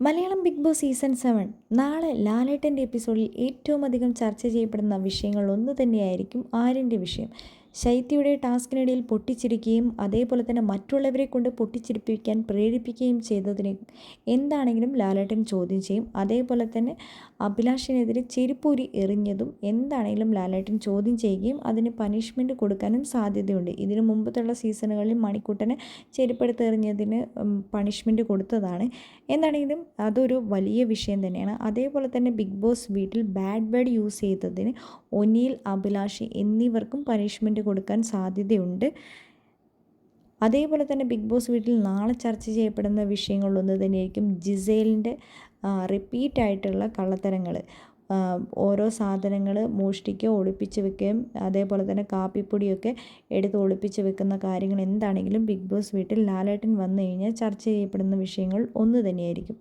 Malayalam big boss season 7 നാളെ ലാലേട്ടൻ്റെ എപ്പിസോഡിൽ ഏറ്റവും അധികം ചർച്ച ചെയ്യപ്പെടുന്ന വിഷയങ്ങൾ ഒന്ന് തന്നെയായിരിക്കും ആര്യൻ്റെ വിഷയം. ശൈത്യയുടെ ടാസ്കിനിടയിൽ പൊട്ടിച്ചിരിക്കുകയും അതേപോലെ തന്നെ മറ്റുള്ളവരെ കൊണ്ട് പൊട്ടിച്ചിരിപ്പിക്കാൻ പ്രേരിപ്പിക്കുകയും ചെയ്തതിന് എന്താണെങ്കിലും ലാലേട്ടൻ ചോദ്യം ചെയ്യും. അതേപോലെ തന്നെ അഭിലാഷിനെതിരെ ചെരുപ്പൂരി എറിഞ്ഞതും എന്താണെങ്കിലും ലാലേട്ടൻ ചോദ്യം ചെയ്യുകയും അതിന് പനിഷ്മെൻറ്റ് കൊടുക്കാനും സാധ്യതയുണ്ട്. ഇതിനു മുമ്പത്തുള്ള സീസണുകളിൽ മണിക്കൂട്ടന് ചെരുപ്പെടുത്ത് എറിഞ്ഞതിന് പണിഷ്മെൻറ്റ് കൊടുത്തതാണ്. എന്താണെങ്കിലും അതൊരു വലിയ വിഷയം തന്നെയാണ്. അതേപോലെ തന്നെ ബിഗ് ബോസ് വീട്ടിൽ ബാഡ് വേർഡ് യൂസ് ചെയ്തതിന് ഒനിൽ, അഭിലാഷ് എന്നിവർക്കും പനിഷ്മെൻറ്റ് കൊടുക്കാൻ സാധ്യതയുണ്ട്. അതേപോലെ തന്നെ ബിഗ് ബോസ് വീട്ടിൽ നാളെ ചർച്ച ചെയ്യപ്പെടുന്ന വിഷയങ്ങളൊന്ന് തന്നെയായിരിക്കും ജിസേലിൻ്റെ റിപ്പീറ്റായിട്ടുള്ള കള്ളത്തരങ്ങൾ. ഓരോ സാധനങ്ങൾ മോഷ്ടിക്കുകയോ ഒളിപ്പിച്ച് വെക്കുകയും അതേപോലെ തന്നെ കാപ്പിപ്പൊടിയൊക്കെ എടുത്ത് ഒളിപ്പിച്ച് വെക്കുന്ന കാര്യങ്ങൾ എന്താണെങ്കിലും ബിഗ് ബോസ് വീട്ടിൽ ലാലേട്ടൻ വന്നു കഴിഞ്ഞാൽ ചർച്ച ചെയ്യപ്പെടുന്ന വിഷയങ്ങൾ ഒന്ന് തന്നെയായിരിക്കും.